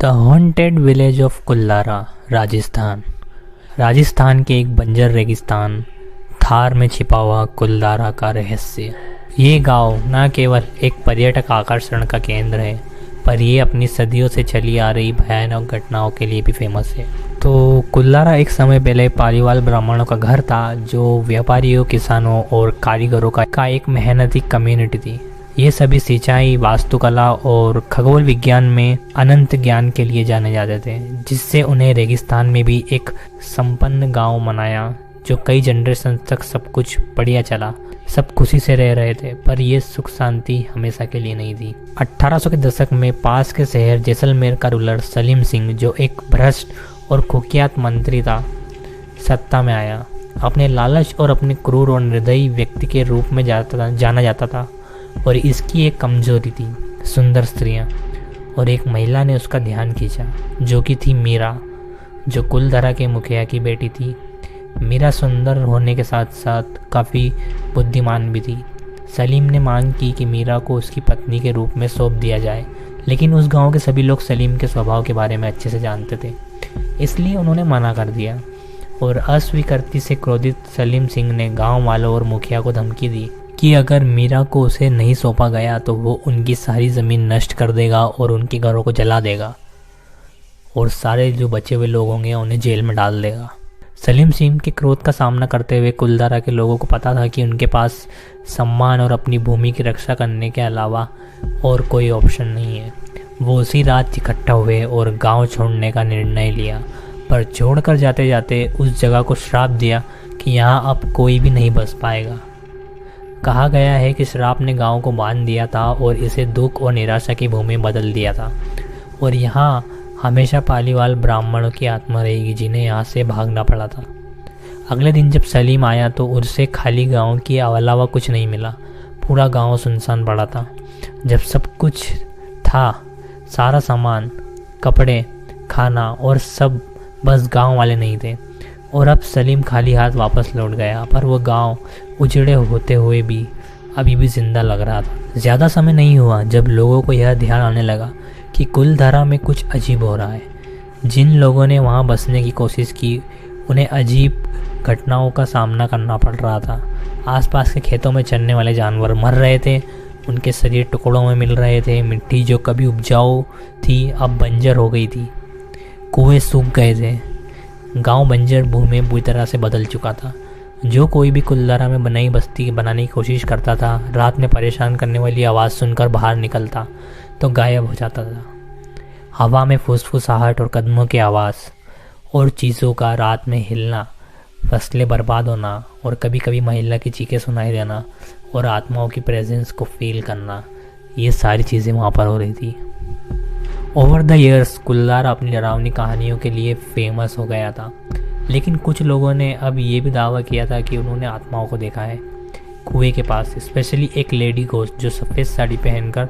The haunted village of Kullara, Rajasthan. Rajasthan के एक बंजर रेगिस्तान थार में छिपा हुआ कुल्लारा का रहस्य। ये गांव न केवल एक पर्यटक आकर्षण का केंद्र है, पर ये अपनी सदियों से चली आ रही भयानक घटनाओं के लिए भी फेमस है। तो कुल्लारा एक समय पहले पालीवाल ब्राह्मणों का घर था, जो व्यापारियों, किसानों और कारीगरों का एक मेहनती कम्युनिटी थी। ये सभी सिंचाई, वास्तुकला और खगोल विज्ञान में अनंत ज्ञान के लिए जाने जाते थे, जिससे उन्हें रेगिस्तान में भी एक संपन्न गांव बनाया, जो कई जनरेशन तक सब कुछ बढ़िया चला, सब खुशी से रह रहे थे। पर यह सुख शांति हमेशा के लिए नहीं थी। 1800 के दशक में पास के शहर जैसलमेर का रूलर सलीम सिंह, जो एक भ्रष्ट और कुख्यात मंत्री था, सत्ता में आया। अपने लालच और अपने क्रूर और निर्दयी व्यक्ति के रूप में जाना जाता था, और इसकी एक कमजोरी थी, सुंदर स्त्रियां। और एक महिला ने उसका ध्यान खींचा, जो कि थी मीरा, जो कुलधारा के मुखिया की बेटी थी। मीरा सुंदर होने के साथ साथ काफ़ी बुद्धिमान भी थी। सलीम ने मांग की कि मीरा को उसकी पत्नी के रूप में सौंप दिया जाए, लेकिन उस गांव के सभी लोग सलीम के स्वभाव के बारे में अच्छे से जानते थे, इसलिए उन्होंने मना कर दिया। और अस्वीकृति से क्रोधित सलीम सिंह ने गांव वालों और मुखिया को धमकी दी कि अगर मीरा को उसे नहीं सौंपा गया तो वो उनकी सारी ज़मीन नष्ट कर देगा और उनके घरों को जला देगा, और सारे जो बचे हुए लोग होंगे उन्हें जेल में डाल देगा। सलीम सिंह के क्रोध का सामना करते हुए कुलधारा के लोगों को पता था कि उनके पास सम्मान और अपनी भूमि की रक्षा करने के अलावा और कोई ऑप्शन नहीं है। वो उसी रात इकट्ठा हुए और गांव छोड़ने का निर्णय लिया, पर छोड़कर जाते जाते उस जगह को श्राप दिया कि यहाँ अब कोई भी नहीं बस पाएगा। कहा गया है कि श्राप ने गांव को बांध दिया था और इसे दुख और निराशा की भूमि बदल दिया था, और यहाँ हमेशा पालीवाल ब्राह्मणों की आत्मा रहेगी, जिन्हें यहाँ से भागना पड़ा था। अगले दिन जब सलीम आया तो उसे खाली गांव के अलावा कुछ नहीं मिला। पूरा गांव सुनसान पड़ा था। जब सब कुछ था, सारा सामान, कपड़े, खाना और सब, बस गांव वाले नहीं थे। और अब सलीम खाली हाथ वापस लौट गया, पर वो गांव उजड़े होते हुए भी अभी भी जिंदा लग रहा था। ज़्यादा समय नहीं हुआ जब लोगों को यह ध्यान आने लगा कि कुलधारा में कुछ अजीब हो रहा है। जिन लोगों ने वहां बसने की कोशिश की, उन्हें अजीब घटनाओं का सामना करना पड़ रहा था। आसपास के खेतों में चरने वाले जानवर मर रहे थे, उनके शरीर टुकड़ों में मिल रहे थे। मिट्टी जो कभी उपजाऊ थी अब बंजर हो गई थी। कुएं सूख गए थे। गांव बंजर भूमि पूरी तरह से बदल चुका था। जो कोई भी कुलधारा में नई बस्ती बनाने की कोशिश करता था, रात में परेशान करने वाली आवाज़ सुनकर बाहर निकलता तो गायब हो जाता था। हवा में फुसफुसाहट और कदमों की आवाज़ और चीज़ों का रात में हिलना, फसलें बर्बाद होना और कभी कभी महिला की चीखें सुनाई देना और आत्माओं की प्रेजेंस को फील करना, ये सारी चीज़ें वहाँ पर हो रही थी। ओवर द ईयर्स कुल्लारा अपनी डरावनी कहानियों के लिए फेमस हो गया था, लेकिन कुछ लोगों ने अब ये भी दावा किया था कि उन्होंने आत्माओं को देखा है कुएं के पास, स्पेशली एक लेडी घोस्ट जो सफ़ेद साड़ी पहनकर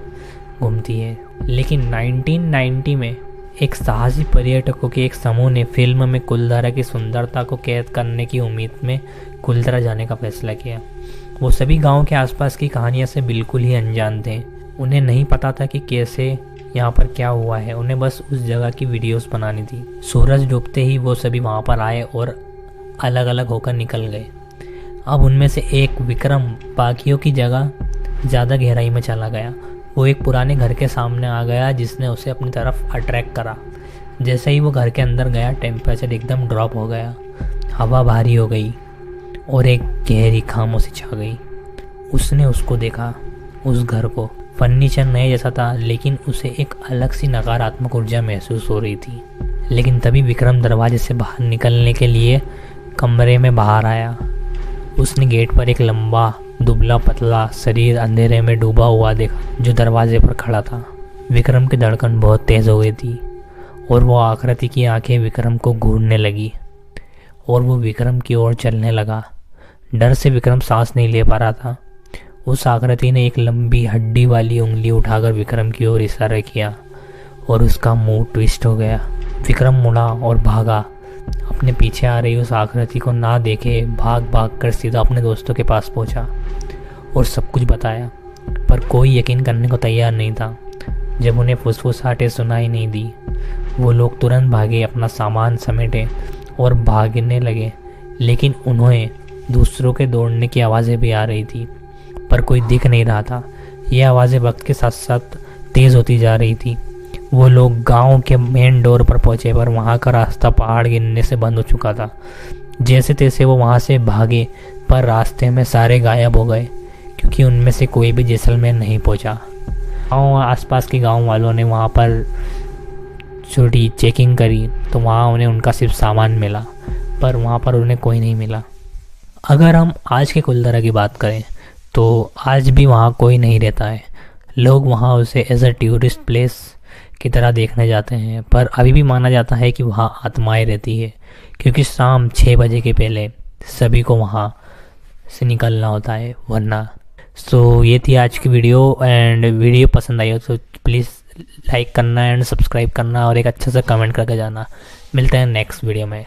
घूमती है। लेकिन 1990 में एक साहसी पर्यटकों के एक समूह ने फिल्म में कुलधारा की सुंदरता को कैद करने की उम्मीद में कुलधारा जाने का फैसला किया। वो सभी गांव के आसपास की कहानियों से बिल्कुल ही अनजान थे। उन्हें नहीं पता था कि कैसे यहाँ पर क्या हुआ है, उन्हें बस उस जगह की वीडियोस बनानी थी। सूरज डूबते ही वो सभी वहाँ पर आए और अलग अलग होकर निकल गए। अब उनमें से एक विक्रम बाकियों की जगह ज़्यादा गहराई में चला गया। वो एक पुराने घर के सामने आ गया, जिसने उसे अपनी तरफ अट्रैक्ट करा। जैसे ही वो घर के अंदर गया, टेम्परेचर एकदम ड्रॉप हो गया, हवा भारी हो गई और एक गहरी खामोशी छा गई। उसने उसको देखा, उस घर को। फर्नीचर नए जैसा था, लेकिन उसे एक अलग सी नकारात्मक ऊर्जा महसूस हो रही थी। लेकिन तभी विक्रम दरवाजे से बाहर निकलने के लिए कमरे में बाहर आया। उसने गेट पर एक लंबा, दुबला पतला शरीर अंधेरे में डूबा हुआ देखा, जो दरवाजे पर खड़ा था। विक्रम की धड़कन बहुत तेज हो गई थी और वो आकृति की आंखें विक्रम को घूरने लगी और वो विक्रम की ओर चलने लगा। डर से विक्रम सांस नहीं ले पा रहा था। उस आकृति ने एक लंबी हड्डी वाली उंगली उठाकर विक्रम की ओर इशारा किया और उसका मुंह ट्विस्ट हो गया। विक्रम मुड़ा और भागा। अपने पीछे आ रही उस आकृति को ना देखे भाग भाग कर सीधा अपने दोस्तों के पास पहुंचा और सब कुछ बताया, पर कोई यकीन करने को तैयार नहीं था। जब उन्हें फुसफुसाहटें सुनाई नहीं दी, वो लोग तुरंत भागे, अपना सामान समेटे और भागने लगे। लेकिन उन्हें दूसरों के दौड़ने की आवाज़ें भी आ रही थी, पर कोई दिख नहीं रहा था। ये आवाज़ें वक्त के साथ साथ तेज़ होती जा रही थी। वो लोग गांव के मेन डोर पर पहुंचे, पर वहां का रास्ता पहाड़ गिरने से बंद हो चुका था। जैसे तैसे वो वहां से भागे, पर रास्ते में सारे गायब हो गए, क्योंकि उनमें से कोई भी जैसलमेर नहीं पहुंचा। आसपास के गांव वालों ने वहां पर छोटी चेकिंग करी, तो वहाँ उन्हें उनका सिर्फ सामान मिला, पर वहाँ पर उन्हें कोई नहीं मिला। अगर हम आज के कुलधारा की बात करें तो आज भी वहाँ कोई नहीं रहता है। लोग वहाँ उसे एज अ टूरिस्ट प्लेस की तरह देखने जाते हैं, पर अभी भी माना जाता है कि वहाँ आत्माएं रहती है, क्योंकि शाम 6 बजे के पहले सभी को वहाँ से निकलना होता है, वरना। सो ये थी आज की वीडियो, एंड वीडियो पसंद आई हो तो प्लीज़ लाइक करना एंड सब्सक्राइब करना और एक अच्छा सा कमेंट करके जाना। मिलते हैं नेक्स्ट वीडियो में।